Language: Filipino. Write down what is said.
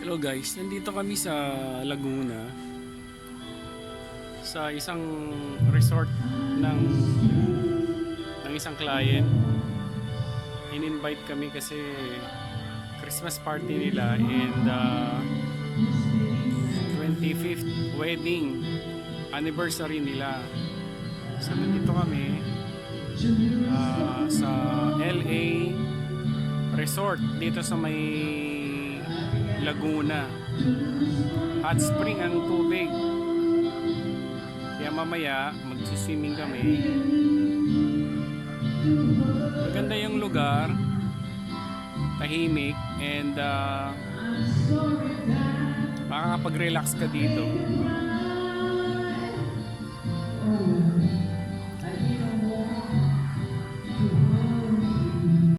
Hello guys, nandito kami sa Laguna sa isang resort ng isang client. In-invite kami kasi Christmas party nila and 25th wedding anniversary nila. So nandito kami sa LA Resort dito sa may Laguna. Hot spring ang tubig. Kaya mamaya magsiswimming kami. Maganda yung lugar. Tahimik and makakapag-relax ka dito.